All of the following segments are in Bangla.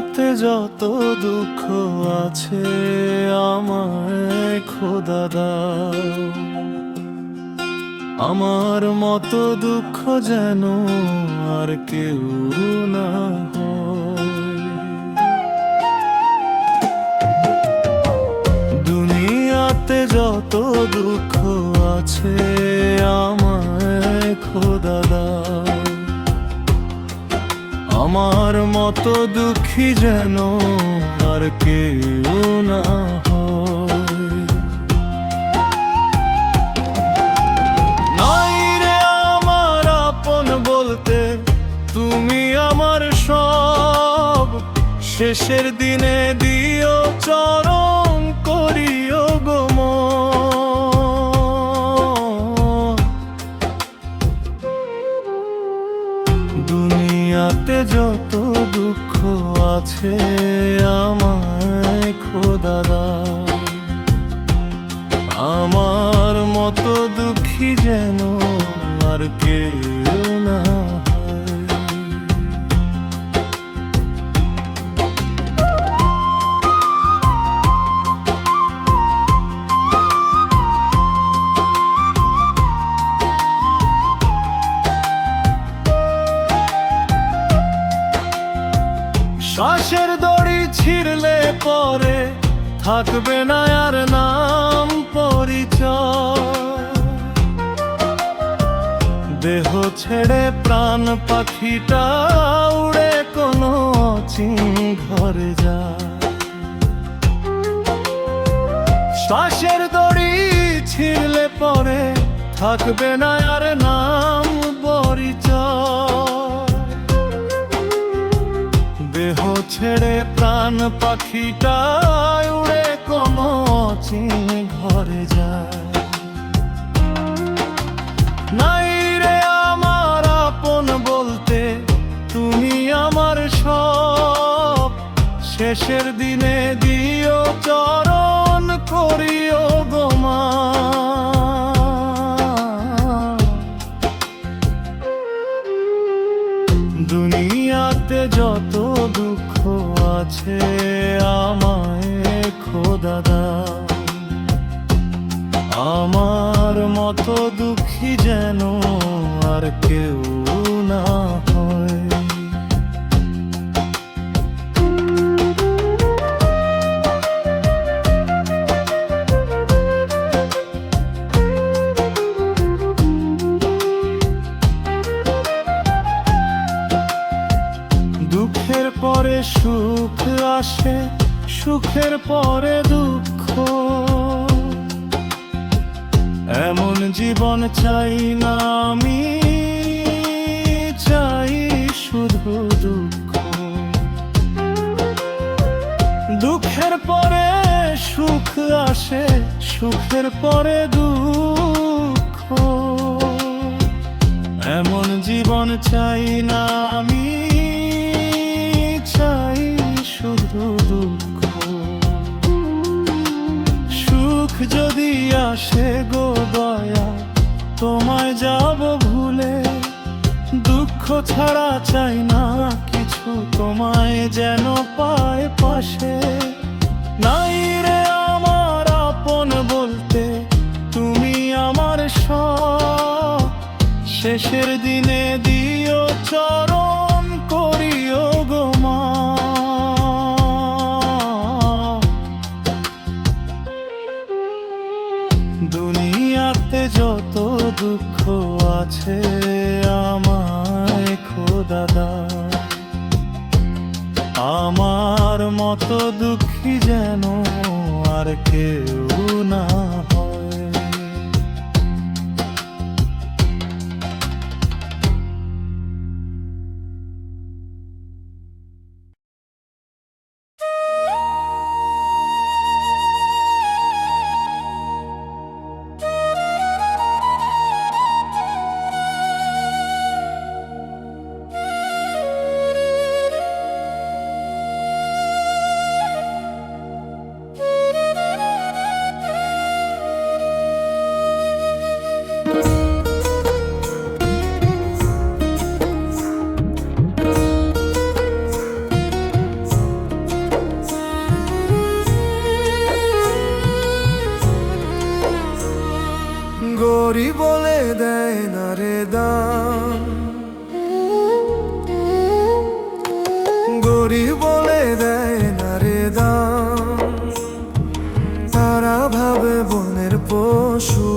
দুনিয়াতে যত দুঃখ আছে আমায় খোদা দাও। আমার মতো দুঃখ যেন আর কেউ না হয়। দুনিয়াতে যত দুঃখ আছে আমায় খোদা দাও। আমার মতো দুঃখী যেন আর কেউ না হয়। নাই রে আমার আপন বলতে, তুমি আমার সব। শেষের দিনে দিও চরণ করিও গো মন। দুনিয়াতে যত দুঃখ আছে আমায় খোদা দাও। আমার মতো দুঃখী যেন আর কেউ না হয়। শ্বাসের দড়ি ছিঁড়লে পরে থাকবে না আর নাম পরিচয়। দেহ ছেড়ে প্রাণ পাখিটা উড়ে কোনো অচিন ঘরে যায়। শ্বাসের দড়ি ছিঁড়লে পরে থাকবে না আর নাম পরিচয়। দেহ ছেড়ে প্রাণ পাখিটা উড়ে কোনো অচিন ঘরে যায়। নাই রে আমার আপন বলতে, তুমি আমার সব। শেষের দিনে দিও চরণ করিও গো মা। দুনিয়াতে যত দুঃখ আছে আমায় খোদা দাও। আমার মতো দুঃখী যেন আর কেউ না হয়। দুঃখের পরে সুখ আসে, সুখের পরে দুঃখ। এমন জীবন চাই না আমি, চাই শুধু দুঃখ। দুঃখের পরে সুখ আসে, সুখের পরে দুঃখ। এমন জীবন চাই না আমি, চাই শুধু দুঃখ। সুখ যদি আসে গো দয়া, তোমায় যাব ভুলে। দুঃখ ছাড়া চাই না কিছু, তোমায় যেন পায় পাশে। নাই রে আমার আপন বলতে, তুমি আমার সব। শেষের দিনে দিও চরণ করিও গো মা। দুনিয়াতে যত দুঃখ আছে আমায় খোদা দাও। আমার মতো দুঃখী যেন আর কেউ না হয়। দাম। গরিব বলে দেয় না রে দাম, তারা ভাবে বনের পশু।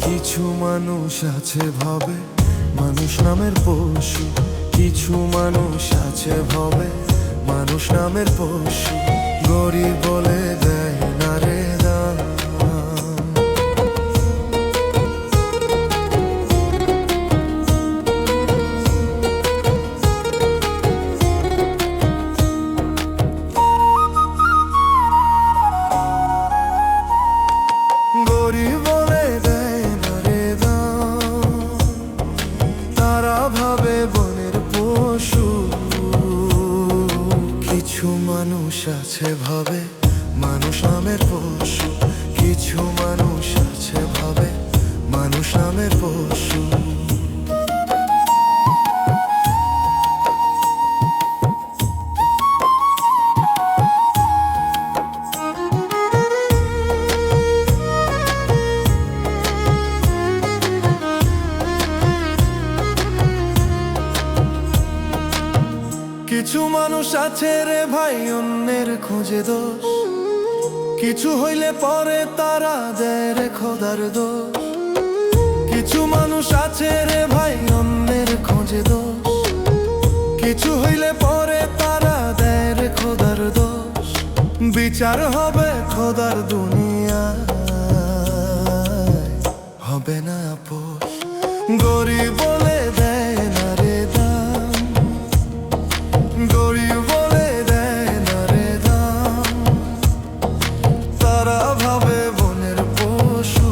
কিছু মানুষ আছে ভাবে মানুষ নামের পশু, কিছু মানুষ আছে ভাবে মানুষ নামের পশু। গরিব বলে দেয় না রে দাম। গরিব বলে দেয় না রে দাম, তারা ভাবে বনের পশু। কিছু মানুষ আছে ভাবে মানুষ নামের পশু, কিছু মানুষ আছে ভাবে মানুষ নামের পশু। কিছু মানুষ আছে রে ভাই অন্যের খোঁজে দোষ, কিছু হইলে পরে তারা দেয় রে খোদার দোষ। কিছু মানুষ আছে রে ভাই অন্যের খোঁজে দোষ, কিছু হইলে পরে তারা দেয় রে খোদার দোষ। বিচার হবে খোদার দুনিয়ায়, হবে না আপোষ। গরিব বলে দেয় না রে দাম, গরিব বলে দেয় না রে দাম, তারা ভাবে বনের পশু।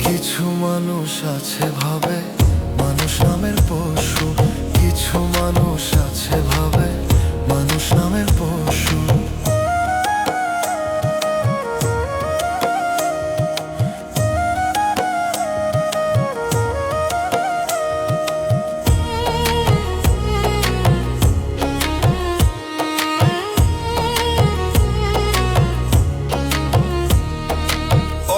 কিছু মানুষ আছে ভাবে মানুষ নামের পশু, কিছু মানুষ আছে ভাবে মানুষ নামের পশু।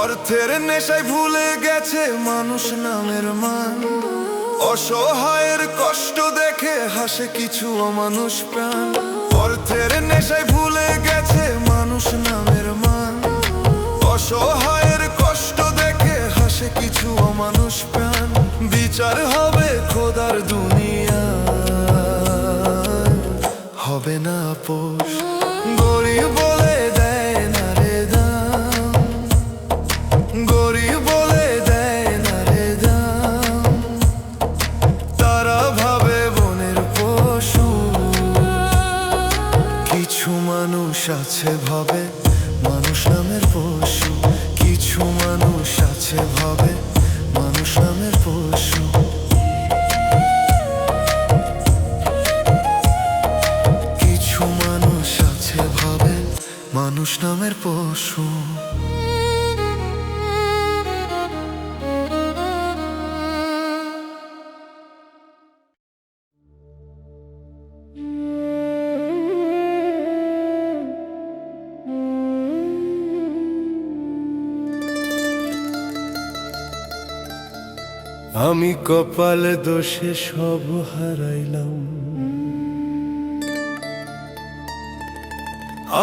অর্থের নেশায় ভুলে গেছে মানুষ নামের মান, অসহায়ের কষ্ট দেখে হাসে কিছু অমানুষ প্রাণ। অর্থের নেশায় ভুলে গেছে মানুষ নামের মান, অসহায়ের কষ্ট দেখে হাসে কিছু অমানুষ প্রাণ। বিচার হবে খোদার দুনিয়ায়, হবে না আপোষ। গরিব বলে দেয় না রে দাম, গরিব বলে দেয় না রে দাম, তারা ভাবে বনের পশু। কিছু মানুষ আছে ভাবে মানুষ নামের পশু, কিছু মানুষ আছে ভাবে মানুষ নামের পশু। কিছু মানুষ আছে ভাবে মানুষ নামের পশু। আমি কপাল দোষে সব হারাইলাম,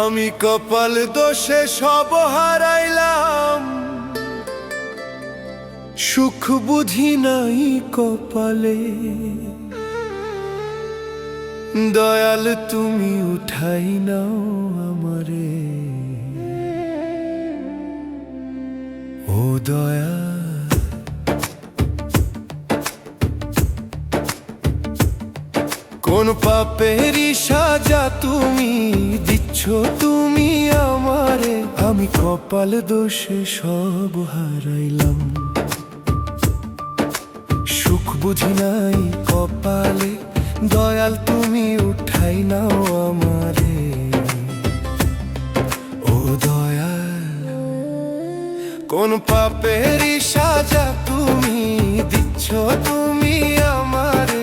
আমি কপাল দোষে সব হারাইলাম। সুখ বুঝি নাই কপালে, দয়াল তুমি উঠাই নাও আমারে। ও দয়া কোন পাপেরই সাজা তুমি দিচ্ছ তুমি আমারে। আমি কপাল দোষে সব হারাইলাম, সুখ বুঝি নাই কপালে, দয়াল তুমি উঠাই নাও আমারে। ও দয়াল কোন পাপেরই সাজা তুমি দিচ্ছ তুমি আমারে।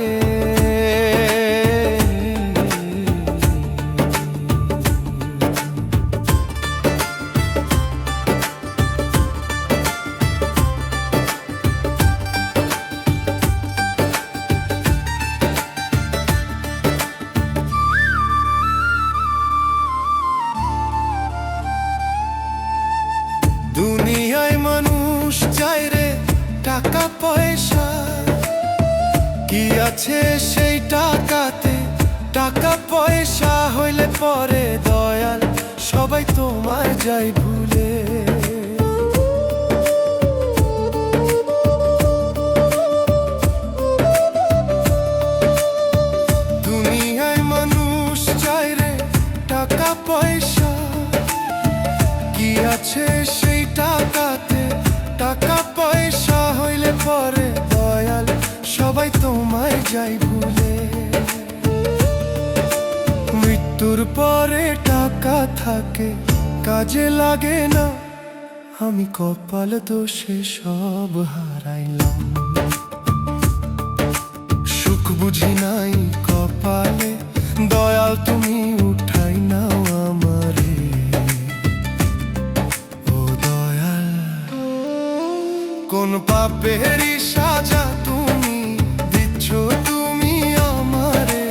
টাকা পয়সা কি আছে সেই টাকাতে? টাকা পয়সা হইলে পরে দয়াল সবাই তোমায় যায় ভুলে। দুনিয়ায় মানুষ চায় রে টাকা পয়সা কি আছে সেই টাকাতে? টাকা পয়সা হইলে পরে দয়াল সবাই তোমায় যায় ভুলে। মৃত্যুর পরে টাকা থাকে কাজে লাগে না, আমি কপাল দোষে সব হারাইলাম। সুখ বুঝি নাই কপালে, দয়াল তুমি উঠাই নাও আমারে। ও দয়াল কোন পাপেরই সাজা তুমি দিচ্ছ তুমি আমারে।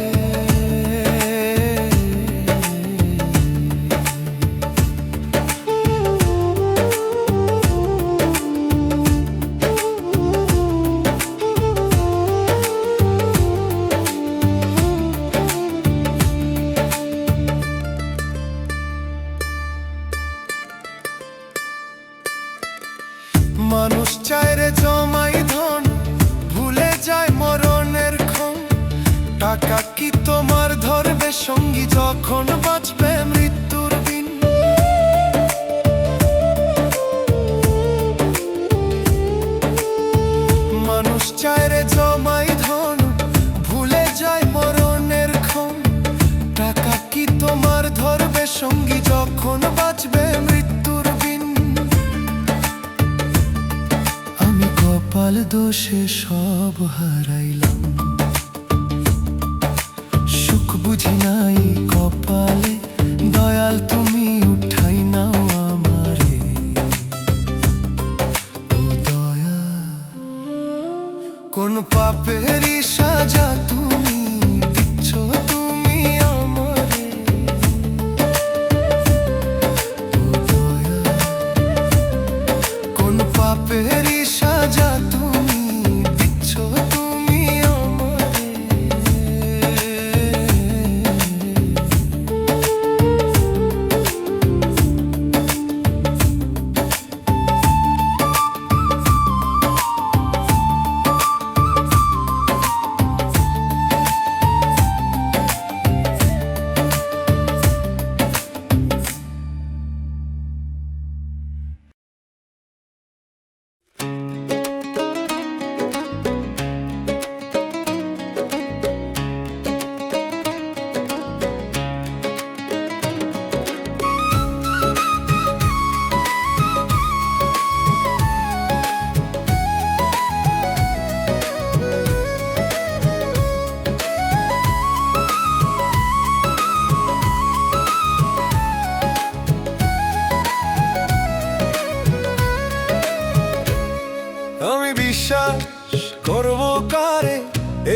মানুষ চায় রে জমাই ধন, ভুলে যায় মরণের ক্ষণ। টাকা কি তোমার ধরবে সঙ্গী যখন বাঁচবে মৃত্যুর দিন? মানুষ চায় রে জমাই ধন, ভুলে যায় মরণের ক্ষণ। টাকা কি তোমার ধরবে সঙ্গী যখন বাঁচবে মৃত্যুর দিন? আমি কপাল দোষে সব হারাইলাম। সুখ বুঝি নাই কপালে, দয়াল তুমি উঠাই নাও আমারে। ও দয়াল কোন পাপেরই সাজা তুমি দিচ্ছ তুমি আমারে। ও দয়াল কোন পাপেরই সাজা তুমি দিচ্ছ তুমি আমারে। আমি বিশ্বাস করব কারে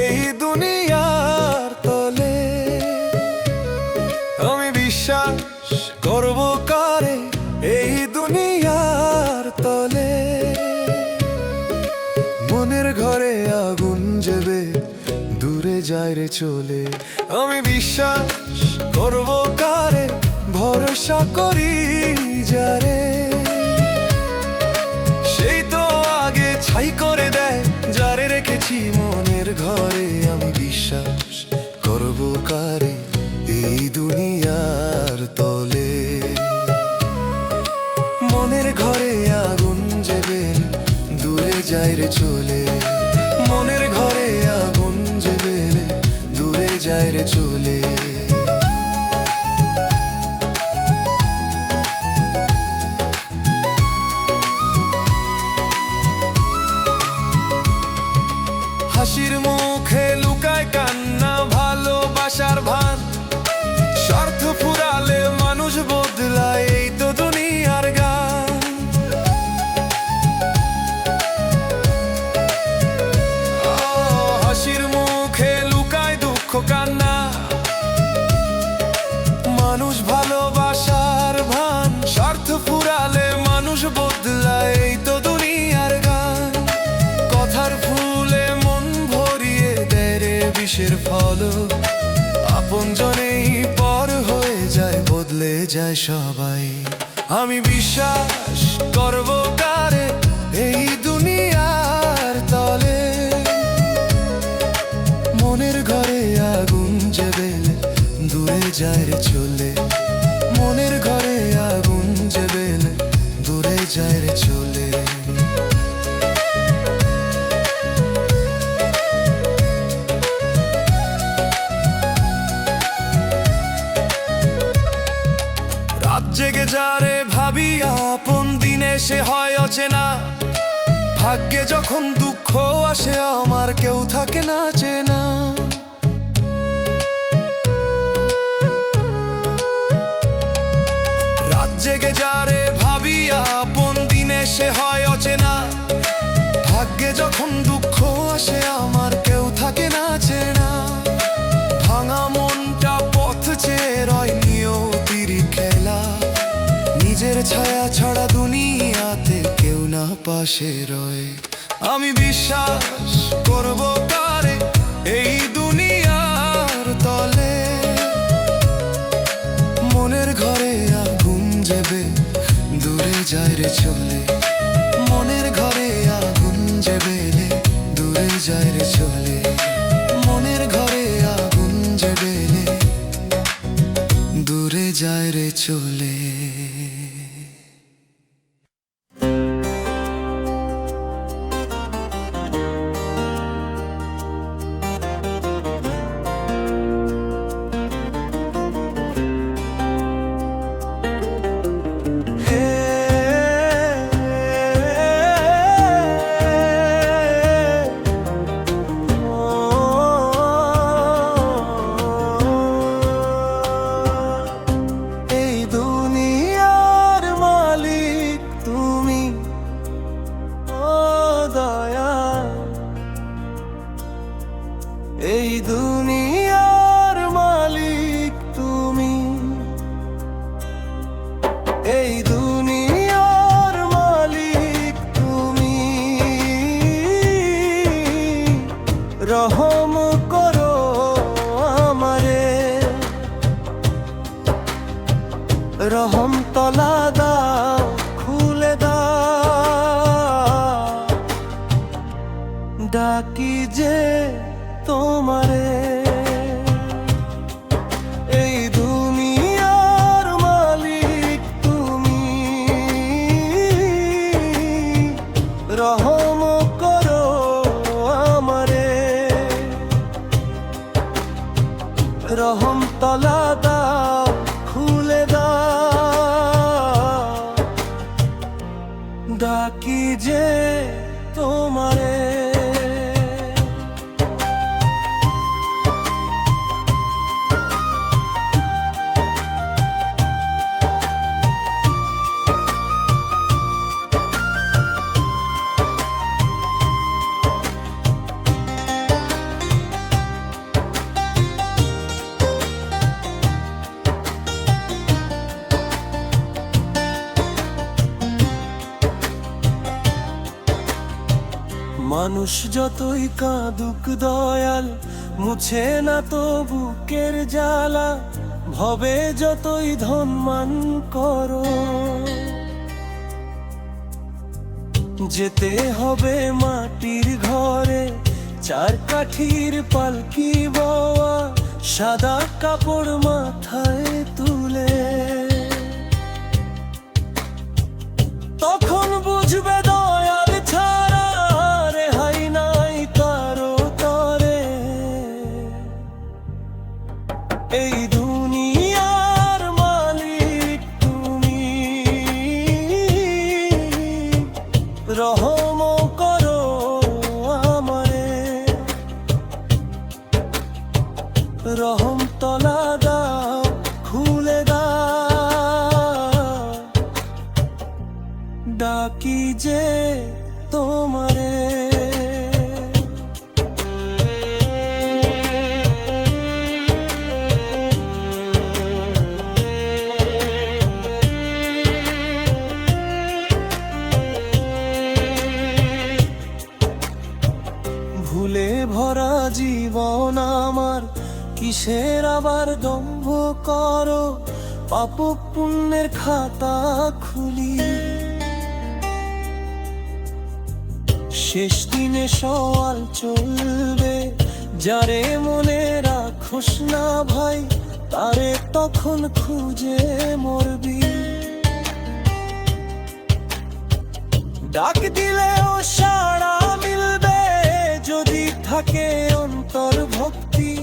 এই দুনিয়ার তলে? আমি বিশ্বাস করব কারে এই দুনিয়ার তলে? মনের ঘরে আগুন জেবে দূরে যায় রে চলে। আমি বিশ্বাস করব কারে, ভরসা করি যারে সেই তো আগে ছাই করে দেয় যারে রেখেছি মনের ঘরে। আমি বিশ্বাস করব কারে এই দুনিয়ার তলে? মনের ঘরে আগুন জেবে দূরে যায় রে চলে। মনের ঘরে আগুন জেবে দূরে যায় রে চলে। হাসির মুখে লুকায় কান্না, ভালোবাসার ভান। স্বার্থ ফুরালে মানুষ বদলায়, এই তো দুনিয়ার গান। হাসির মুখে লুকায় দুঃখ কান্না, মানুষ ভালোবাসার ভান। স্বার্থ ফুরালে মানুষ বদলায়, এই তো দুনিয়ার গান। বিষের ফল আপন জনেই পর হয়ে যায়, বদলে যায় সবাই। আমি বিশ্বাস করব কারে এই দুনিয়ার তলে, মনের ঘরে আগুন জেবেলে দূরে যায় রে চলে, মনের ঘরে আগুন জেবেলে দূরে যায় রে চলে। রাত জেগে যারে ভাবি আপন দিনে সে হয় অচেনা, ভাগ্যে যখন দুঃখ আসে আমার কেউ থাকে না চেনা। রাত জেগে যারে ভাবি আপন দিনে সে হয় অচেনা, ভাগ্যে যখন দুঃখ আসে আমার কেউ থাকে না চেনা। ভাঙা মনটা পথ চেয়ে রয় নিয়তির খেলা, নিজের ছায়া ছাড়া দুনিয়াতে কেউ না পাশে রয়। আমি বিশ্বাস করব কারে এই দুনিয়ার তলে, মনের ঘরে আগুন জেবে দূরে যায় রে চলে, মনের ঘরে আগুন জেবে দূরে যায় রে চলে, মনের ঘরে আগুন জেবে দূরে যায় রে চলে। এই দুনিয়ার মালিক তুমি, এই দুনিয়ার মালিক তুমি, রহম করো আমারে, রহম তলা দাও খুলে দাও, ডাকি যে তোমারে। এই দুনিয়ার মালিক তুমি, রহম করো আমারে, রহম তলা দাও খুলে দাও, ডাকি যে তোমারে। মানুষ যতই কাঁদুক দয়াল মুছে না তো বুকের জ্বালা, ভবে যতই ধনমান করো যেতে হবে মাটির ঘরে, চার কাঠির পালকি বওয়া সাদা কাপড় মাথায় তুলে, তখন বুঝবে দয়াল ছাড়া রেহাই নাই কারো তরে। এই দুনিয়ার মালিক তুমি, রহম করো আমারে, রহম তলা দাও খুলে দাও, ডাকি যে তোমারে। ভুলে ভরা জীবন আমার, কিসের আবার দম্ভ করো, পাপ পুণ্যের খাতা খুলি। শেষ দিনে সওয়াল চলবে, যারে মনে রাখোস না ভাই, তারে তখন খুঁজে মরবি। ডাক দিলেও সাড়া মিলবে, যদি থাকে অন্তর ভক্তি।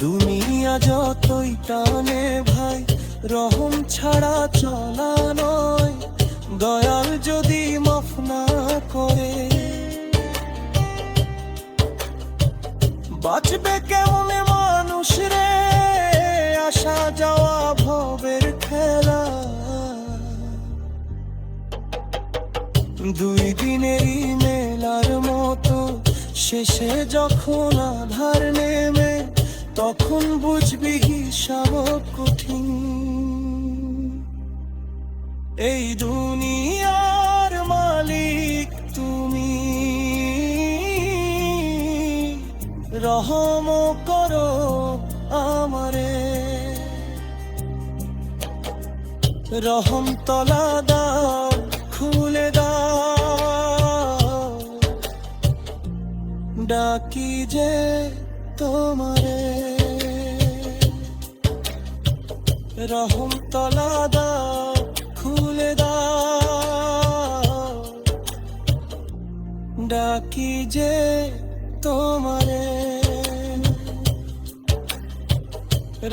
দুনিয়া যতই টানে ভাই, রহম ছাড়া চলা নয়, দয়াল যদি মাফ না করে। বাঁচবে কেমনে মানুষ রে, আসা যাওয়া ভবের খেলা। দুই দিনেরই মেলার মতো, শেষে যখন আধার নেমে, তখন বুঝবি হিসাব কঠিন। এই দুনিয়ার মালিক তুমি, রহম করো আমারে। রহম তলা দাও, খুলে দাও, ডাকি যে তোমারে। রহম তলা দাও, খুলে দাও, ডাকি যে তোমারে।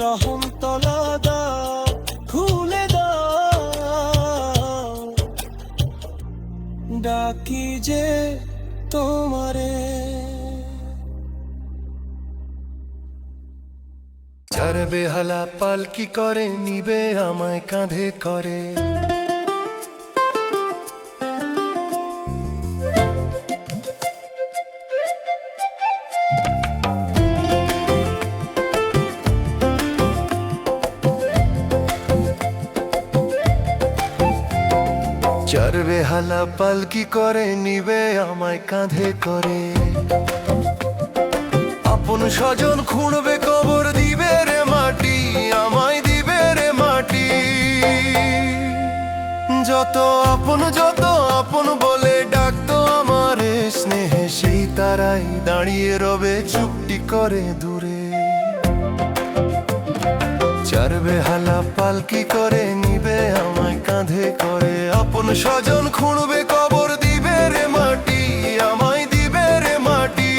রহম তলা দাও, খুলে দাও, ডাকি যে তোমারে। চার বেহালা পালকি করে নিবে আমায় কাঁধে করে। চার বেহালা পালকি করে নিবে আমায় কাঁধে করে। আপন স্বজন খুঁড়বে কবর, দিবে রে মাটি, আমায় দিবে রে মাটি। যত আপন বলে ডাকতো আমারে স্নেহে, সেই তারাই দাঁড়িয়ে রবে চুপটি করে দূরে। চার বেহালা পালকি করে নিবে আমায় কাঁধে করে। আপন স্বজন খুঁড়বে কবর, দিবে রে মাটি, আমায় দিবে রে মাটি।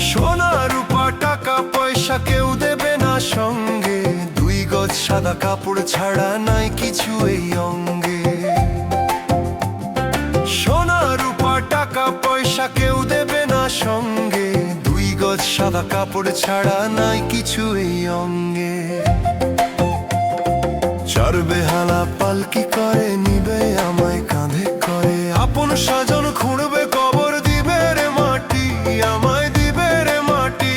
সোনা রূপা টাকা পয়সা কেউ দেবে না সঙ্গে, দুই গজ সাদা কাপড় ছাড়া নাই কিছু এই অঙ্গে। সোনা রূপা টাকা পয়সা কেউ দেবে না সঙ্গে, দুই গজ সাদা কাপড় ছাড়া নাই কিছু এই অঙ্গে। চার বেহালা পালকি করে নিবে আমায় কাঁধে করে। আপন স্বজন খুঁড়বে কবর, দিবে রে মাটি, আমায় দিবে রে মাটি।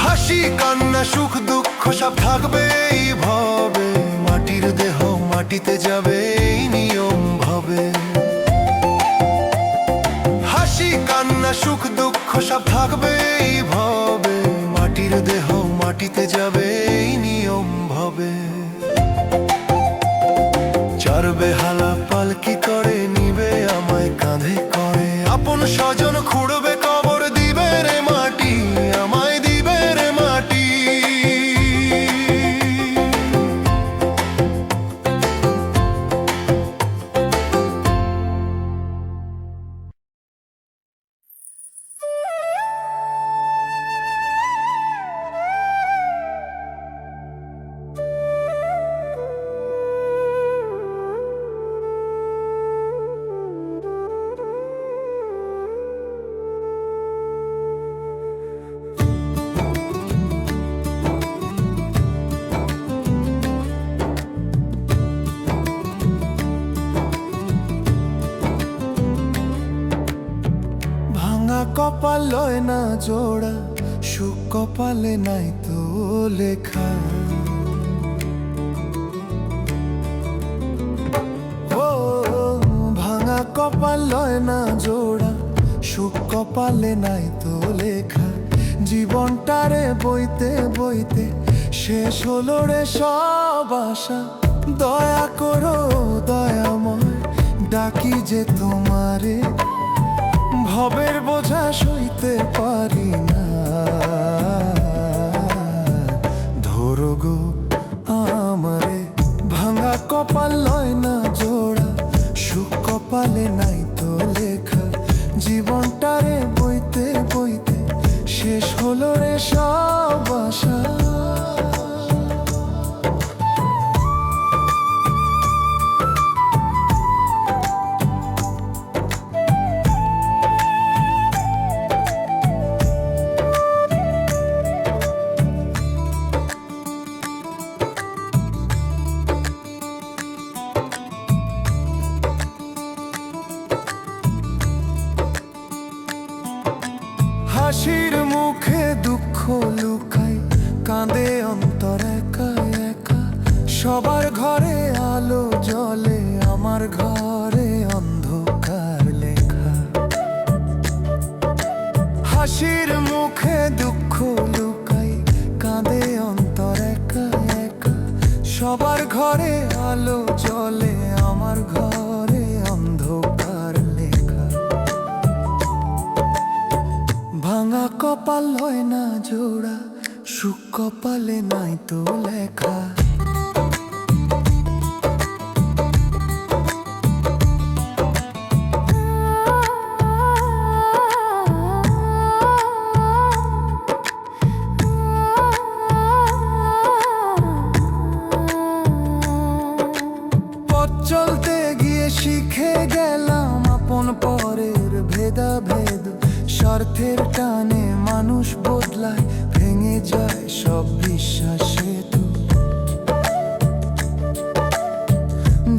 হাসি কান্না সুখ দুঃখ সব থাকবে এই ভবে, মাটির দেহ মাটিতে যাবে এই নিয়ম ভাবে। হাসি কান্না সুখ দুঃখ সব থাকবে এই ভবে, মাটির দেহ মাটিতে যাবে এই নিয়ম ভাবে। চার বেহালা পালকি করে নিবে আমায় কাঁধে করে। আপন স্বজন খুঁড়বে কবর, দিবে রে মাটি, আমায় দিবে রে মাটি। লয় না জোড়া, সুখ কপালে নাই তো লেখা। ও ভাঙা কপাল লয় না জোড়া, সুখ কপালে নাই তো লেখা। জীবনটারে বইতে বইতে শেষ হলো রে সব আশা। দয়া করো দয়াময়, ডাকি যে তোমারে, ভবের বোঝা সইতে পারি না। ধরো গো আমারে, ভাঙা কপাল লয় না জোড়া, সুখ কপালে নাই তো লেখা। জীবনটারে বইতে বইতে শেষ হলো রে সব আশা। হাসির মুখে দুঃখ লুকাই, কাঁদে অন্তর একা একা। সবার ঘরে আলো জ্বলে, আমার ঘরে অন্ধকার লেখা। হাসির মুখে দুঃখ লুকাই, কাঁদে অন্তর একা একা। সবার ঘরে আলো জ্বলে, আমার ঘরে অন্ধকার লেখা। ভাঙা কপাল হয় না জোড়া, সুখ কপালে নাই তো লেখা। পথ চলতে গিয়ে শিখে গেলাম আপন পরের ভেদাভেদ। স্বার্থের টানে মানুষ বদলায়, ভেঙে যায় সব বিশ্বাস সেতু।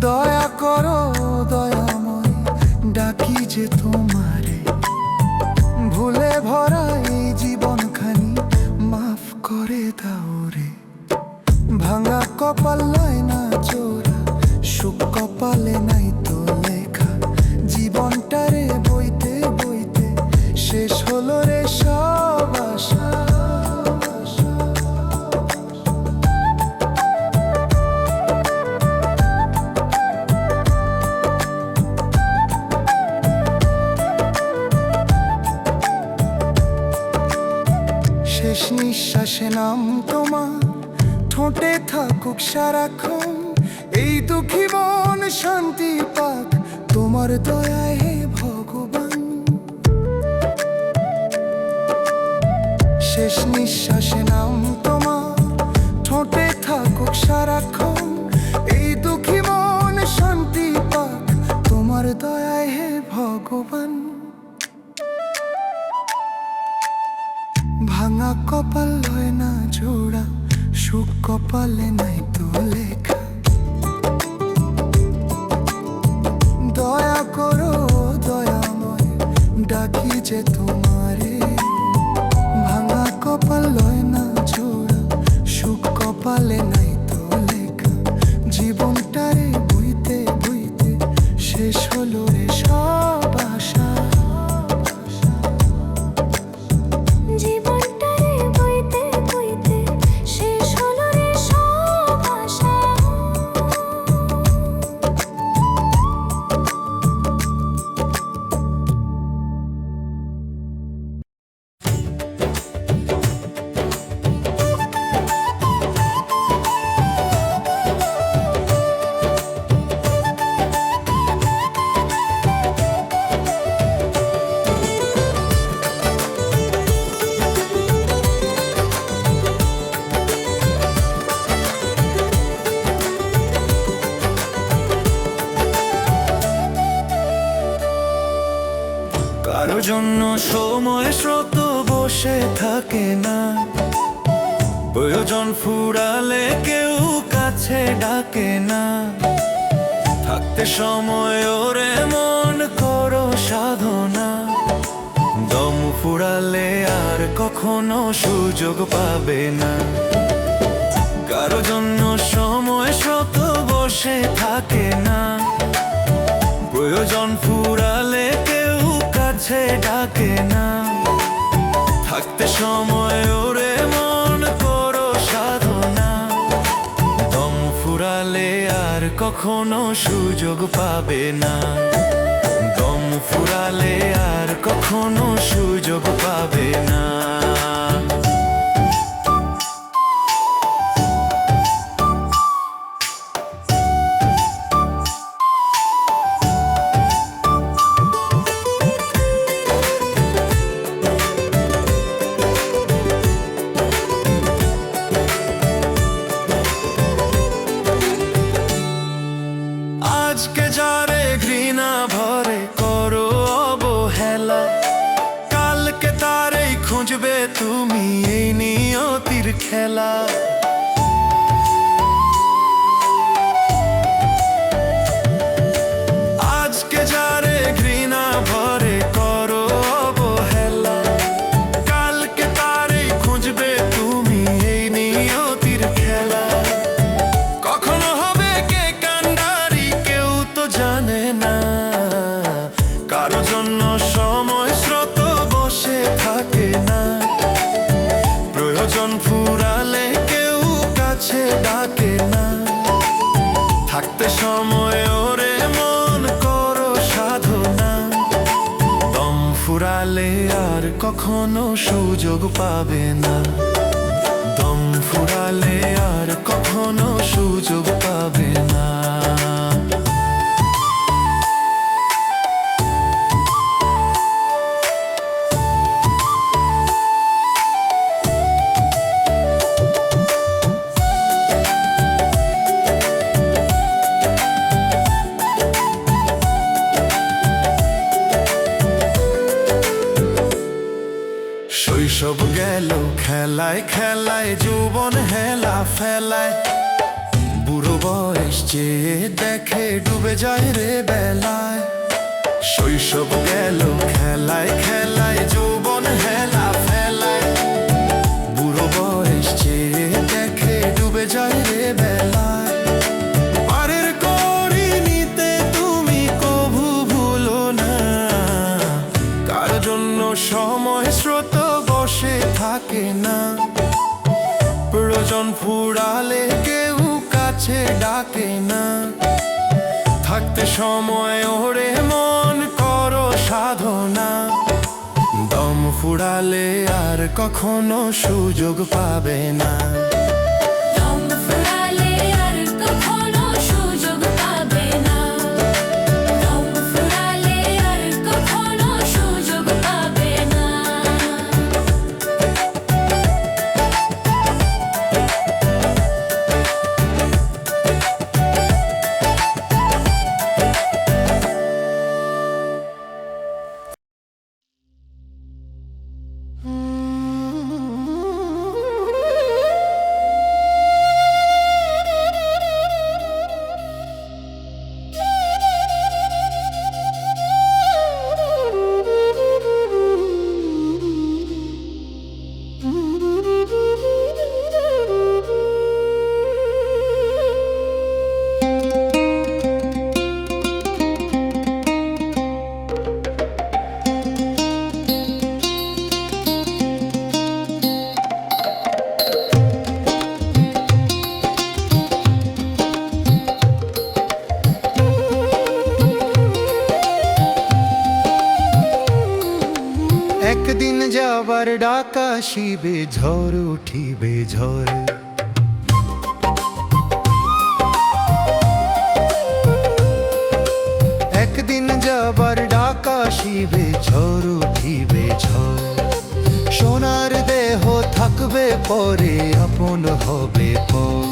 দয়া করো দয়াময়, ডাকি যে তোমারে, ভুলে ভরা এই জীবনখানি মাফ করে দাও রে। ভাঙা কপাল লয় না জোড়া, সুখ কপালে নাই তো লেখা। জীবনটারে বইতে বইতে শেষ হলো রে সব আশা। শেষ নিঃশ্বাসে নাম তোমার, ঠোঁটে থাকুক সারাক্ষণ। এই দুঃখী মন শান্তি পাক, তোমার দয়ায় হে ভগবান। শেষ নিঃশ্বাসে নাম তোমার, ঠোঁটে থাকুক সারাক্ষণ। এই দুঃখী মন শান্তি পাক, তোমার দয়ায় হে ভগবান। ভাঙা কপাল লয় না জোড়া, সুখ কপালে নাই তো লেখা। দয়া করো দয়াময়, ডাকি যে তোমারে, ভাঙা কপাল লয় না জোড়া, সুখ কপালে নাই তো লেখা। জীবনটারে বইতে বইতে শেষ হলো রে সব আশা। জীবনটারে বইতে বইতে শেষ হলো রে সব আশা। কারো জন্য সময় স্রোত বসে থাকে না, প্রয়োজন ফুরালে কেউ কাছে ডাকে না। থাকতে সময় ওরে মন করো সাধনা, দম ফুরালে আর কখনো সুযোগ পাবে না। কারো জন্য সময় শত বসে থাকে না, প্রয়োজন ফুরালে কেউ কাছে ডাকে না। থাকতে সময় ওরে মন করো সাধনা, দম ফুরালে আর কখনো সুযোগ পাবে না। দম ফুরালে আর কখনো সুযোগ পাবে না। আজকে যারে ঘৃণা ভরে করো অবহেলা, কালকে তারেই খুঁজবে তুমি, এই নিয়তির খেলা। আজকে যারে ঘৃণা ভরে করো অবহেলা, কালকে তারেই খুঁজবে তুমি, এই নিয়তির খেলা। কখনো হবে কে কান্ডারি কেউ তো জানে না, কারো জন্য সময় স্রোত বসে থাকে না। প্রয়োজন ফুরালে কেউ কাছে ডাকে না, থাকতে সময় ওরে মন করো সাধনা। দম ফুরালে আর কখনো সুযোগ পাবে না, দম ফুরালে আর কখনো সুযোগ পাবে না। শৈশব গেল খেলায় খেলায়, যৌবন হেলা ফেলায়, বুড়ো বয়স চেয়ে দেখে ডুবে যায় রে বেলায়। শৈশব গেল খেলায় খেলায়, যৌবন হেলা ফেলায়, বুড়ো বয়স চেয়ে দেখে ডুবে যায় রে বেলায়। পারের করি নিতে তুমি কভু ভুলো না, কার জন্য সময় স্রোত বসে থাকে না। প্রয়োজন ফুরালে কেউ কাছে ডাকে না, থাকতে সময় ওরে মন করো সাধনা। দম ফুরালে আর কখনো সুযোগ পাবে না, দম ফুরালে আর কখনো সুযোগ পাবে না। দম ফুরালে আর কখনো সুযোগ পাবে না। একদিন যাবার ডাক আসিবে, ঝড় উঠিবে ঝড়। একদিন যাবার ডাক আসিবে, ঝড় উঠিবে ঝড়। সোনার দেহ থাকবে পরে, আপন হবে পর।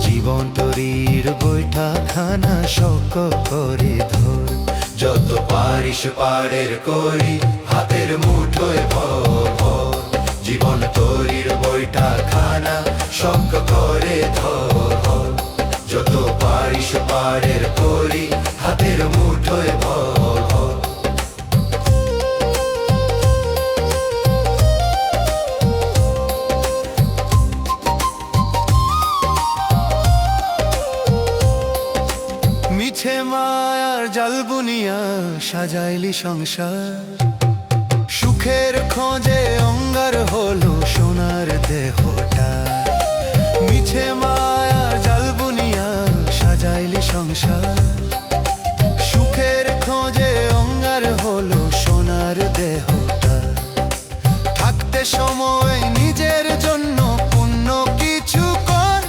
জীবন তরীর বৈঠা খানা শক করে ধর। যত পারিস পারের করি, হাতের মুঠোয় ভর ভর। জীবন তরীর বৈঠা খানা শক করে ধর ধর। যত পারিস পারের করি, হাতের মুঠোয় ভর ভর। মিছে মায়ার জাল বুনিয়া সাজাইলি সংসার সুখের খোঁজে অঙ্গার হলো সোনার দেহটা মিছে মায়ার জাল বুনিয়া সাজাইলি সংসার সুখের খোঁজে অঙ্গার হলো সোনার দেহটা থাকতে সময় নিজের জন্য পুণ্য কিছু কর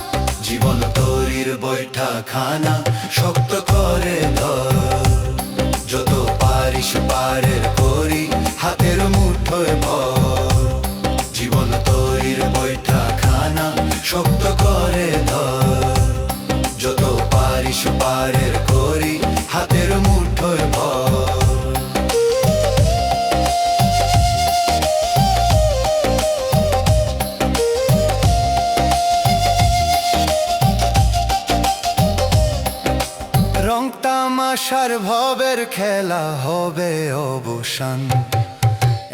জীবন তরির বৈঠা খানা শক্ত করে ধর যত পারিস পারের করি হাতের মুঠোয় ভর জীবন তরির বৈঠা খানা শক্ত করে ধর যত পারিস পারের করি হাতের মুঠোয় ভর রং তামাশার ভবের খেলা হবে অবসান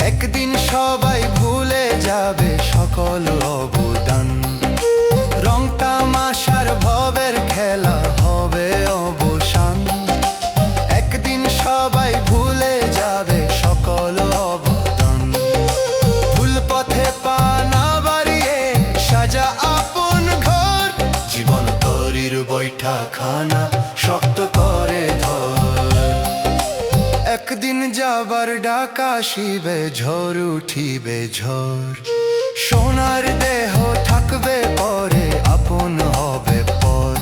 একদিন সবাই ভুলে যাবে সকল অবদান রং তামাশার ভবের খেলা হবে অবসান একদিন সবাই ভুলে যাবে সকল অবদান ভুল পথে পা না বাড়িয়ে সাজা আপন ঘর জীবন তরির বৈঠা খানা শক্ত করে ধর একদিন যাবার ডাক আসিবে ঝড় উঠিবে ঝড় সোনার দেহ থাকবে পরে আপন হবে পর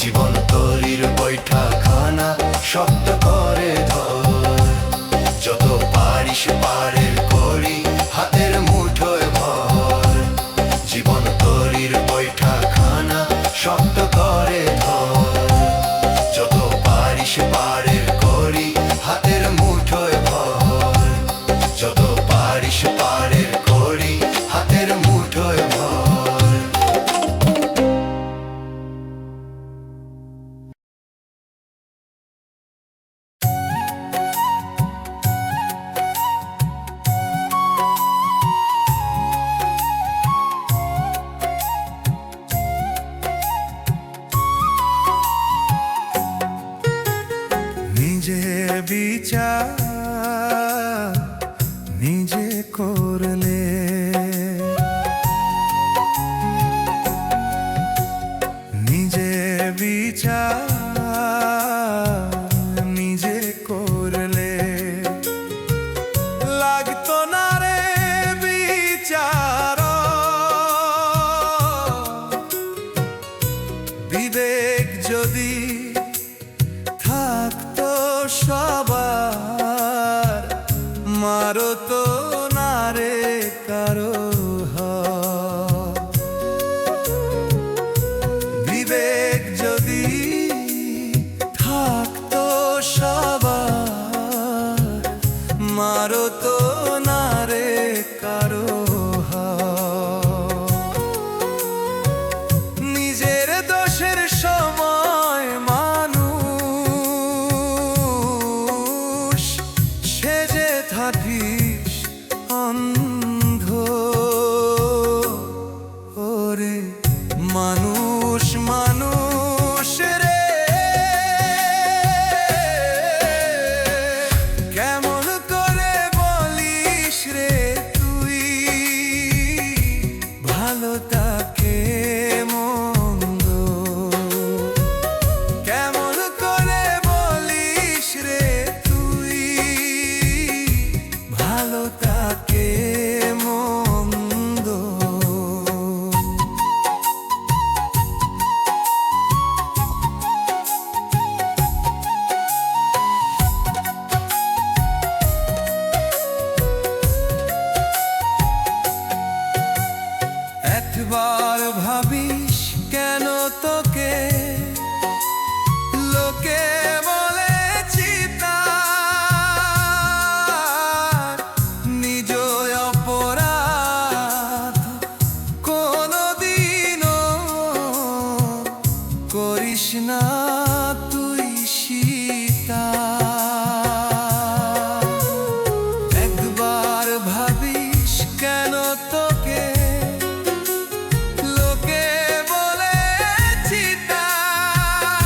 জীবন তরির বৈঠা খানা শক্ত করে ধর যত পারিস পারের করি হাতের মুঠোয় ভর জীবন তরির বৈঠা খানা শক্ত করে ধর যত পারিস পারের করি হাতের মুঠোয় ভর যত পারিস পারের করি হাতের মুঠোয় ভর নিজে বিচার নিজে করলে নিজে বিচার নিজে করলে লাগতো না রে বিচার বিবেক যদি থাকতো সবার মারো তো না রে কারো হাত। বিবেক যদি থাকতো সবার মারো তো না রে কারো হাত। নিজের দোষের সময় মানুষ সেজে থাকিস অন্ধ ওরে মানুষ মানুষ রে কেমন করে বলিস রে তুই ভালো তাকে মন্দ কেমন করে বলিস রে তুই ভালো তাকে মন্দ। একবার ভাবিস কেন তোকে লোকে বলেছি তার নিজ অপরাধ কোনদিনও করিস না তুই স্বীকার। একবার ভাবিস কেন তোকে লোকে বলেছি তার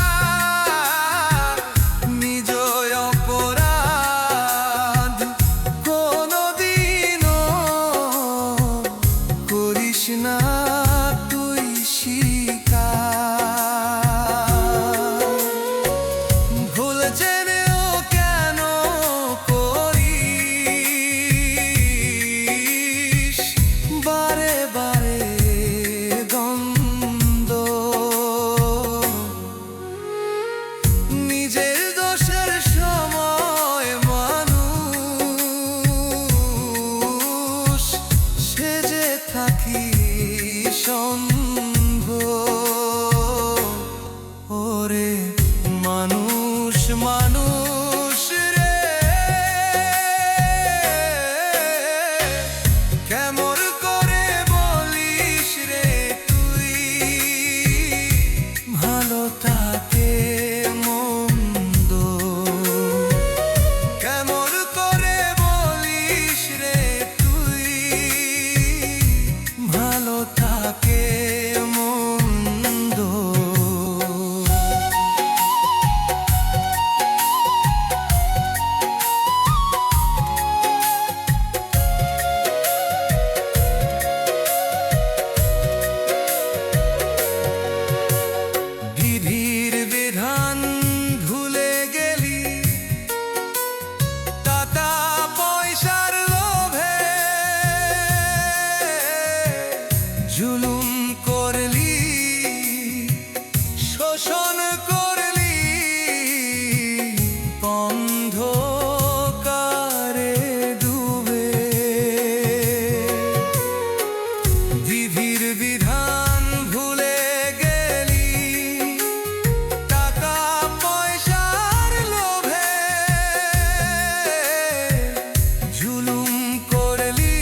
ওরে মানুষ মানুষ রে, কেমন করে বলিস রে তুই ভালো থাকে মন্দ, কেমন করে বলিস রে তুই ভালো থাকে মন্দ। বিধির বিধান ভুলে গেলি, টাকা পয়সার লোভে জুলুম করলি, শোষণ করলি, অন্ধকারে ডুবে। বিধির বিধান ভুলে গেলি, টাকা পয়সার লোভে জুলুম করলি,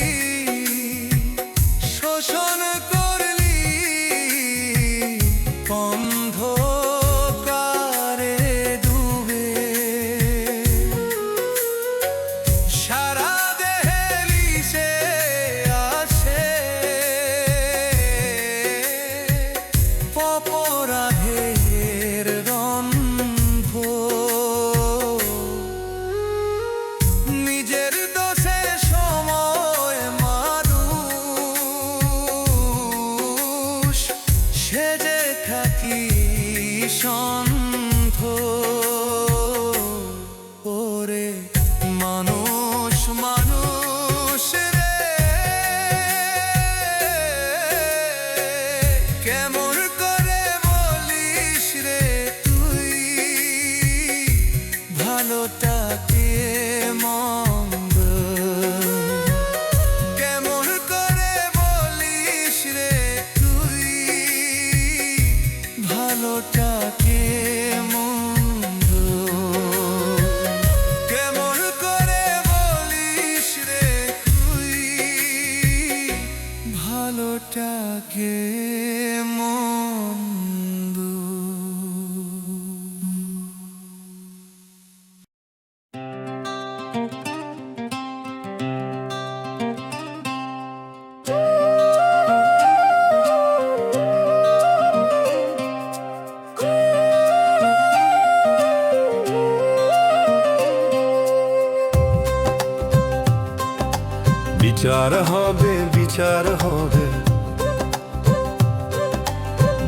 শোষণ করলি, অন্ধকারে ডুবে। সারা দেহে লিশে আছে অপরাধের রন্ধ, নিজের দোষে সময় মানুষ সেজে থাকি সন্থ। ওরে মানুষ মানুষ রে, কেমন করে বলিস রে তুই ভালোটাকে মন্দ, কেমন করে বলিস রে তুই ভালোটাকে মন্দ, কেমন করে বলিস রে তুই ভালোটাকে মন্দ। বিচার হবে বিচার হবে,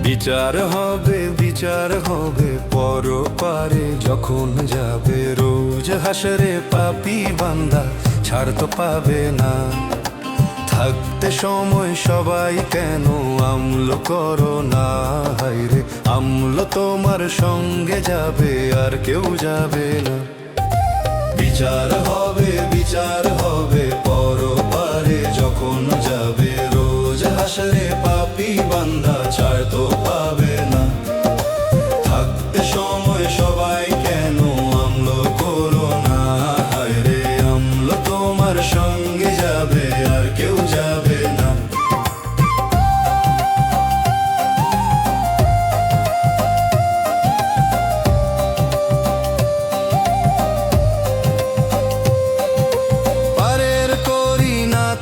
বিচার হবে বিচার হবে পরপারে যখন যাবে। রোজ হাসরে পাপী বান্দা ছাড় তো পাবে না। থাকতে সময় সবাই কেন আমল করো না, হায়রে আমল তোমার সঙ্গে যাবে আর কেউ যাবে না। বিচার হবে পরপারে যখন যাবে। রোজ হাসরে পাপী বান্দা ছাড় তো পাবে না। থাকতে সময় সবাই কেন আমল করো না, হায়রে আমল তোমার সঙ্গে যাবে আর কেউ যাবে না।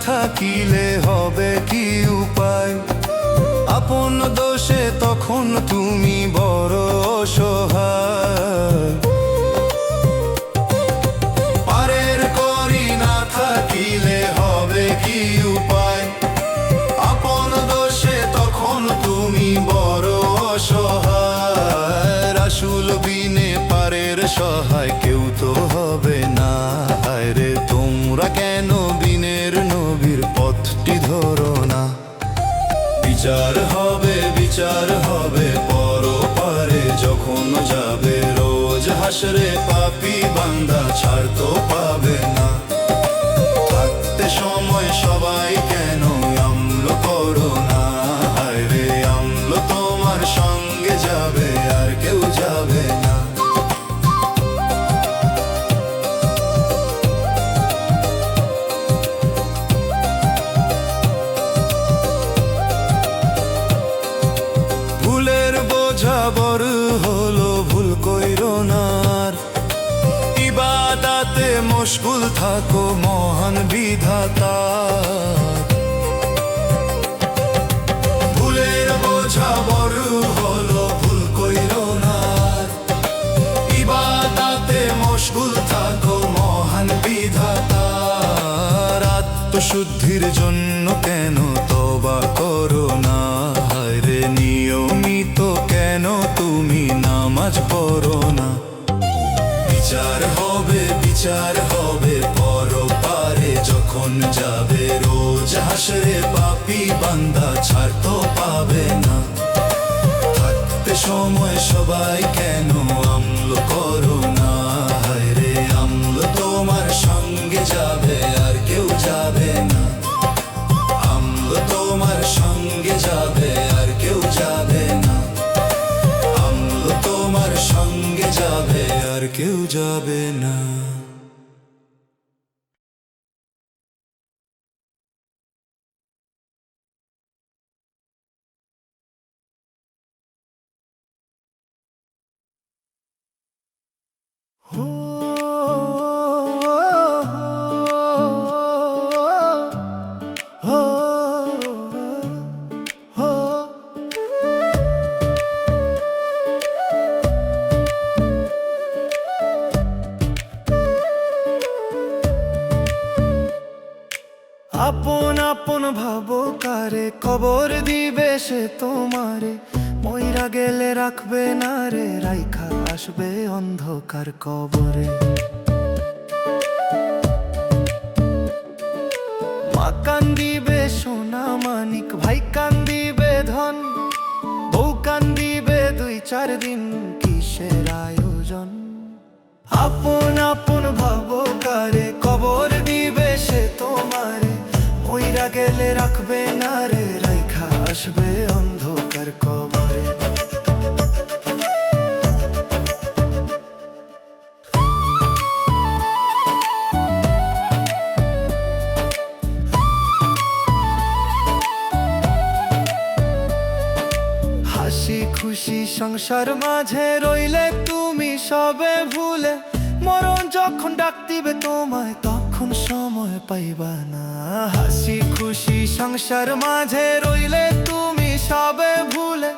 থাকিলে হবে কি উপায়, আপন দোষে তখন তুমি বড় অসহায়। পারের করি না থাকিলে হবে কি উপায়, আপন দোষে তখন তুমি বড় অসহায়। রাসূল বিনে পারের সহায় কেউ তো হবে না, হায়রে তোমরা কেন বিনের নবীর পথটি ধরো না। বিচার হবে পরপারে যখন যাবে। রোজ হাসরে পাপী বান্দা ছাড় তো পাবে না। থাকতে সময় সবাই কেন আমল করো না, হায়রে আমল তোমার সঙ্গে যাবে আর কেউ যাবে কইরো না আর। ইবাদাতে মশগুল থাকো মহান বিধাতা। ভুলের বোঝা বড় হলো ভুল কইরো না আর। ইবাদাতে মশগুল থাকো মহান বিধাতার। আত্মশুদ্ধির জন্য কেন তওবা করো না, হায়রে নিয়মিত কেন তুমি নামাজ পড়ো না। বিচার হবে পরপারে যখন যাবে রোজ হাসরে, পাপী বান্দা ছাড় তো পাবে না। থাকতে সময় সবাই কেন আমল করো না, হায়রে আমল তোমার সঙ্গে যাবে আর কেউ যাবে না। আমল তোমার সঙ্গে যাবে আর কেউ যাবে না। আমল তোমার সঙ্গে যাবে আর কেউ যাবে না। আপন আপন ভাবো কারে খবর দিবে সে তোমারে, মইরা গেলে রাখবে না রে, রাইখা আসবে অন্ধকার কবরে। মা কান্দিবে সোনা মানিক, ভাই কান্দিবে ধন, বউ কান্দিবে 2-4 দিন, কিসের আয়োজন। আপন আপন ভাবো কারে খবর দিবে সে তোমারে, মইরা গেলে রাখবে না রে, রাইখা আসবে অন্ধকার কবরে। হাসি খুশি সংসার মাঝে রইলে তুমি সবে ভুলে, মরণ যখন ডাক দিবে তোমায় তখন সময় পাইবা না। হাসি খুশি সংসার মাঝে রইলে তুমি সবে ভুলে,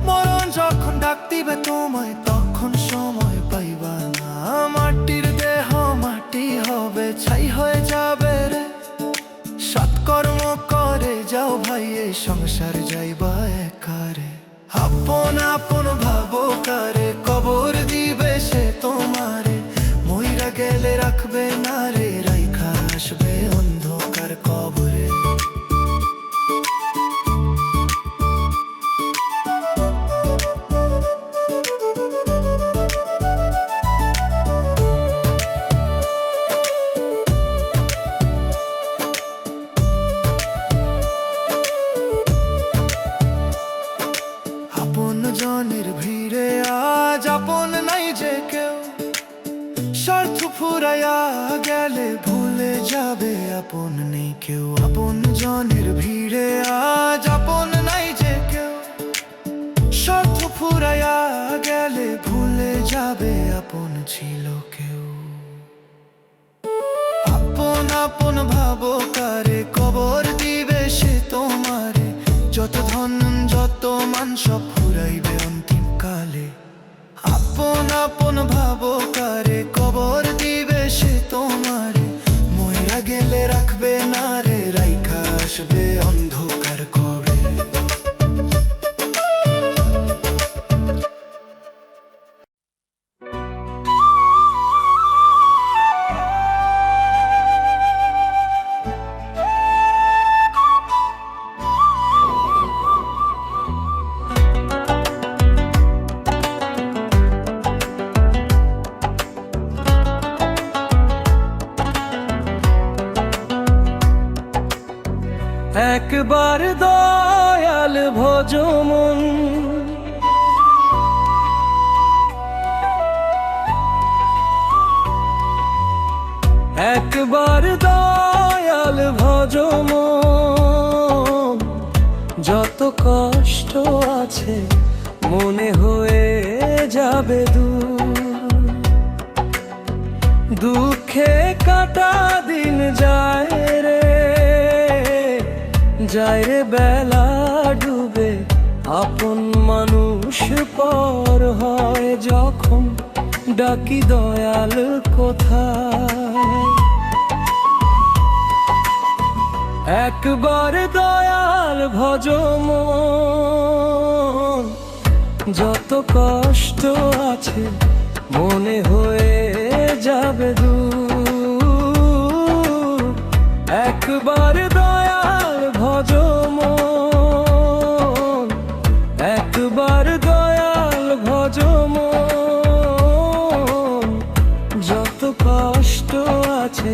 মরণ যখন ডাক দিবে তোমায় তখন সময় পাইবা না। মাটির দেহ মাটি হবে, ছাই হয়ে যাবে রে, সৎকর্ম করে যাও ভাই এই সংসার যাইবা একারে। আপন আপন ভাবো কারে কবর দিবে সে তোমারে, মইরা গেলে রাখবে না রে, রাইখা আসবে অন্ধকার কবরে। আপন জনের ভিড়ে আজ আপন নাই যে কেউ, স্বার্থ ফুরাইয়া গেলে ভুলে যাবে আপন নেই কেউ। আপন জনের ভিড়ে আজ আপন নাই যে কেউ, স্বার্থ ফুরাইয়া গেলে ভুলে যাবে আপন ছিল কেউ। আপন আপন ভাবো কারে কবর দিবে সে তোমারে, যত ধন যত মান সব ফুরাইবে অন্তিম কালে। আপন আপন ভাবো কারে কবর দিবে সে তোমারে, মইরা গেলে রাখবে না রে, রাইখা আসবে অন্ধকার কবরে। একবার দয়াল ভজমন, একবার দয়াল ভজমন, যত কষ্ট আছে মনে হয়ে যাবে দূর। দুঃখে কাটা দিন যায় রে, যায় রে বেলা ডুবে, আপন মানুষ পর হয় যখন, ডাকি দয়াল কোথায়। একবার দয়াল ভজ মন, যত কষ্ট আছে মনে হয়ে যাবে দূর। একবার দয়াল ভজ মন, একবার দয়াল ভজ মন, যত কষ্ট আছে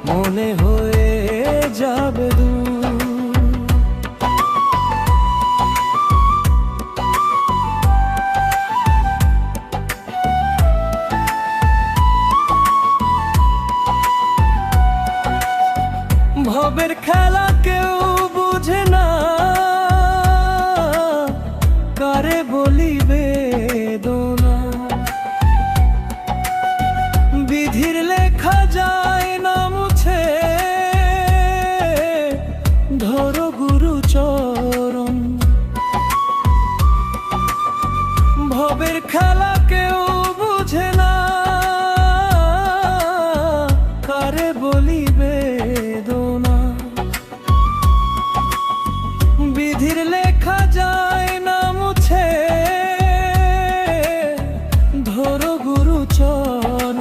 মনে হয়ে যাবে দূর। ভবের খেলা কেউ বুঝে না, কারে বলিবে বেদনা। বিধির লেখা যায় না মুছে, ধরো গুরু চরণ। ভবের খেলা কেউ বুঝে না, কারে বলিবে বেদনা। বিধির লেখা যায় না মুছে, ধরো গুরু চরণ।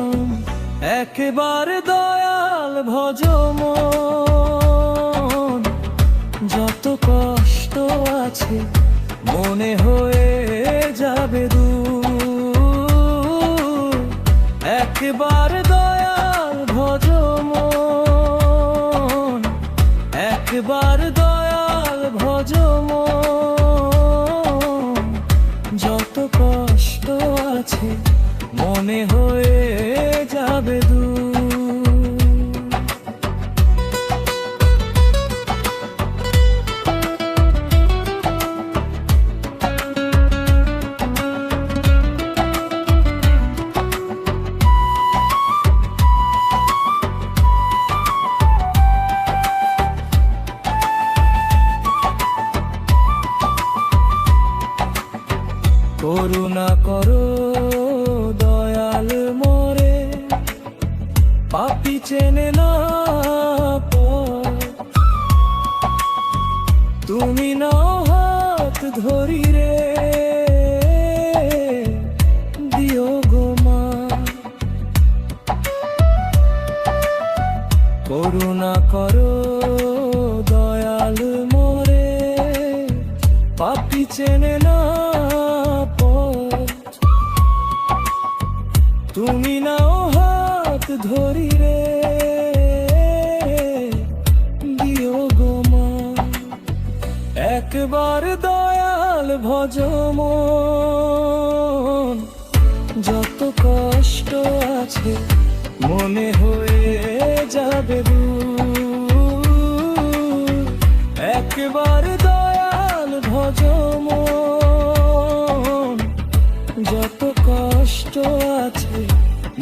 একবার দয়াল ভজ মন, যত কষ্ট আছে মনে হয়ে যাবে দূর। একবার দয়াল ভজ মন, একবার দয়াল ভজ মন, যত কষ্ট আছে মনে হয়ে যাবে দূর। করুণা করো দয়াল মোরে, পাপী চেনে না পথ। তুমি নাও হাত ধরি রে, দিও গো মা। করুণা করো দয়াল মোরে, পাপী চেনে না পথ। তুমি নাও হাত ধরি রে, দিও গো মা। একবার দয়াল ভজ মন, যত কষ্ট আছে মনে হয়ে যাবে দূর। একবার দয়াল ভজ মন, যত কষ্ট আছে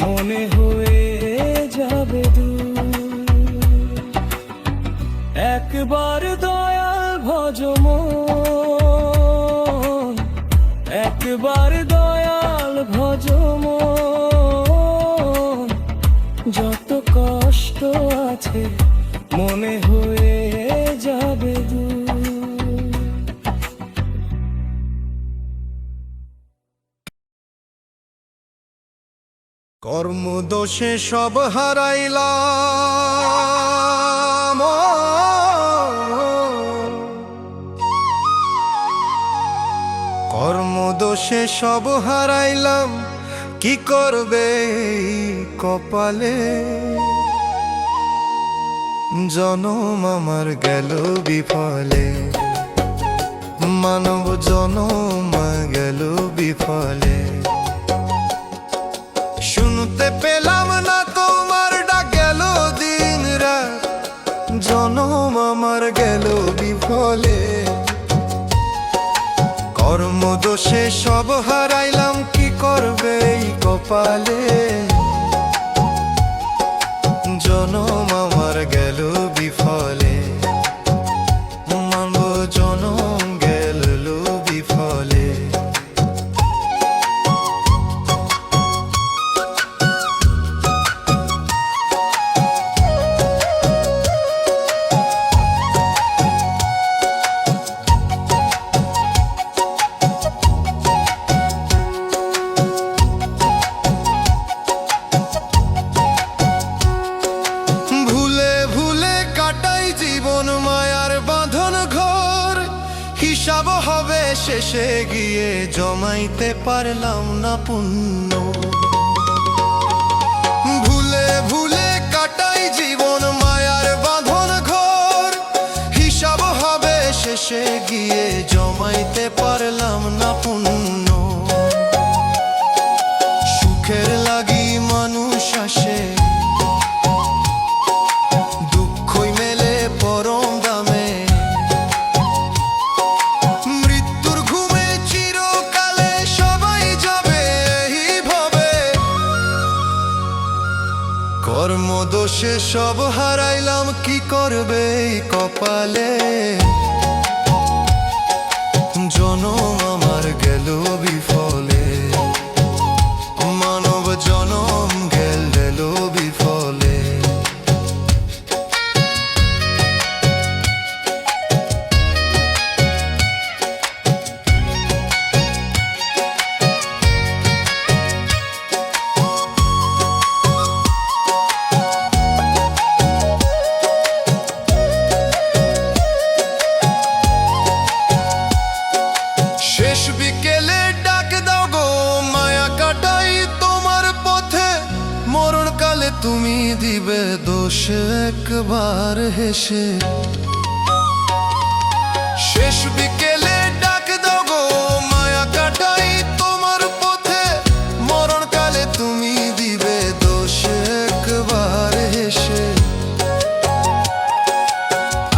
মনে হয়ে যাবে দূর। একবার দয়াল ভজ মন, একবার দয়াল ভজ মন, যত কষ্ট আছে মনে হয়ে যাবে দূর। কর্মদোষে সব হারাইলাম, কর্মদোষে সব হারাইলাম, কি করবে এই কপালে। জনম আমার গেল বিফলে, মানব জনম গেল বিফলে। শুনতে পেলাম না তোমার ডাক, গেল দিন রাত, জনম আমার গেল বিফলে। কর্মদোষে সব হারাইলাম, কি করবে এই কপালে। জনম আমার গেল বিফলে, মানব জনম গেল বিফলে। ভুলে ভুলে কাটাই জীবন মায়ার বাঁধন ঘর, হিসাব হবে শেষে গিয়ে জমাইতে পারলাম না পুণ্য। ভুলে ভুলে কাটাই জীবন মায়ার বাঁধন ঘর, হিসাব হবে শেষে গিয়ে জমাইতে পারলাম না পুণ্য। সুখের লাগি মানুষ আসে, দুঃখই মেলে পরম দামে। মৃত্যুর ঘুমে চিরকালে সবাই যাবে এইভাবে। কর্মদোষে সব হারাইলাম, কি করবে এই কপালে। জনম আমার গেল বিফলে, মানব জনম গেল বিফলে। শেষ বিকেলে ডাক দাও গো মায়া কাটাই তোমার পথে, মরণকালে তুমি দিবে দোষ একবার হেসে। শেষ বিকেলে ডাক দাও গো মায়া কাটাই তোমার পথে, মরণকালে তুমি দিবে দোষ একবার হেসে।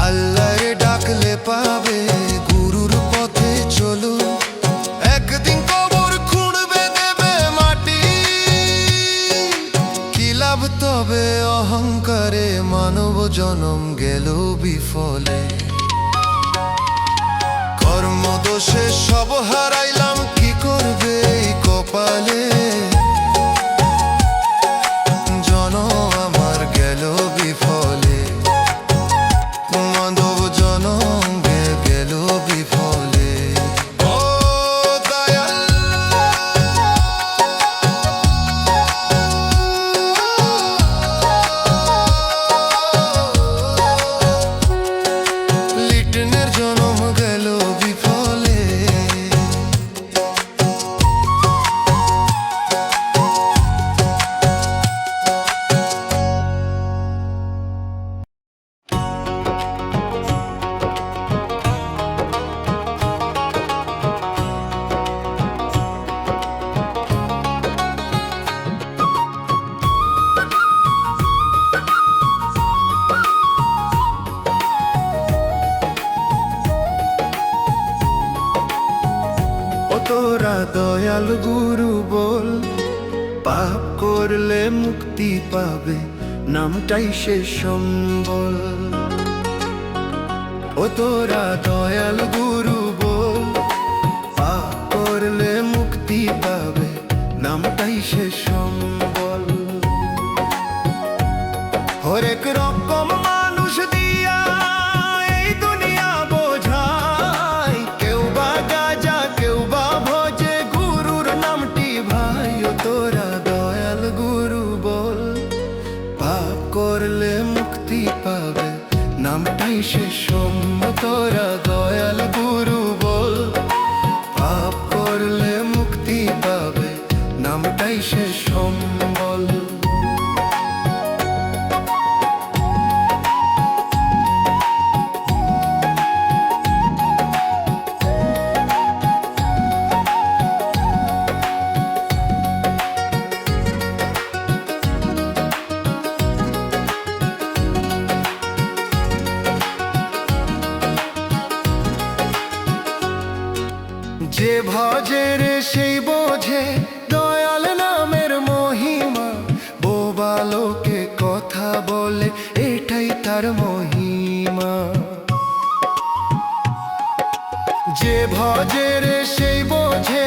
আল্লাহরে ডাকলে পাবে, গুরুর পথে চলো, একদিন কবর খুঁড়বে দেবে মাটি। কি লাভ তবে অহংকারে, মানব জনম গেল বিফলে। কর্মদোষে সব হারাইলাম, কি করবে এই কপালে। জনম আমার গেল বিফলে, মানব জনম গেল বিফলে। ও দয়াল, লিটনের জনম গেল বিফলে। ও তোরা দয়াল গুরু বল, পাপ করলে মুক্তি পাবে, নামটাই সে সম্বল। ও তোরা দয়াল গুরু বল, পাপ করলে মুক্তি পাবে, নামটাই সে সম্বল। হরেক রকম মানুষ দিয়া এই দুনিয়া বোঝায়, কেউ বা গাজা কেউ বা ভজে গুরুর নামটি ভাই। ও তোরা দয়াল গুরু বল, পাপ করলে মুক্তি পাবে, নামটাই সে সম্বল। তোরা দয়াল গুরু বল, পাপ করলে মুক্তি পাবে, নামটাই সে সম্বল। ভজে রে সেই বোঝে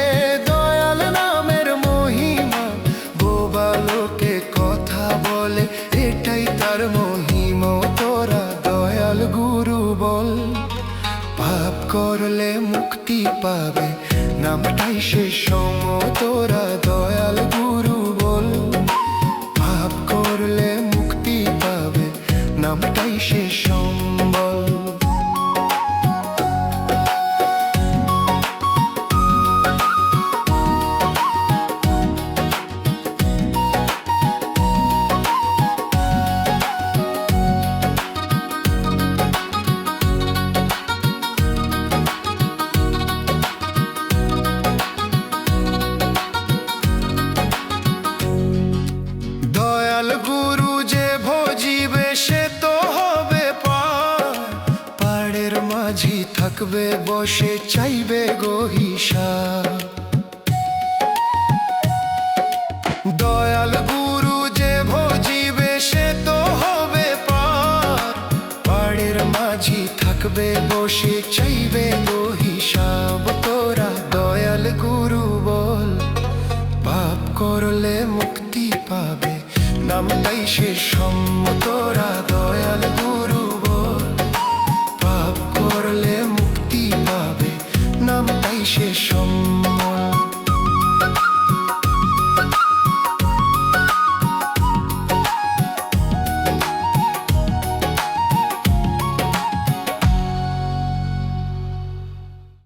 দয়াল নামের মহিমা। বোবা লোকে কথা বলে এটাই তার মহিমা। তোরা দয়াল গুরু বল, পাপ করলে মুক্তি পাবে নামটাই শেষ সম। তোরা দয়াল গুরু বল, পাপ করলে মুক্তি পাবে নামটাই শেষ সম্বল। দয়াল গুরু যে ভজিবে সে তো হবে পার। পাড়ের মাঝি থাকবে বসে চাইবে গো হিসাব। দয়াল গুরু যে ভজিবে সে তো হবে পার। পাড়ের মাঝি থাকবে বসে চাইবে গো হিসাব। তোরা দয়াল গুরু বল, পাপ করলে মুক্তি পাবে নামটাই শেষ সম। তোরা দয়াল গুরু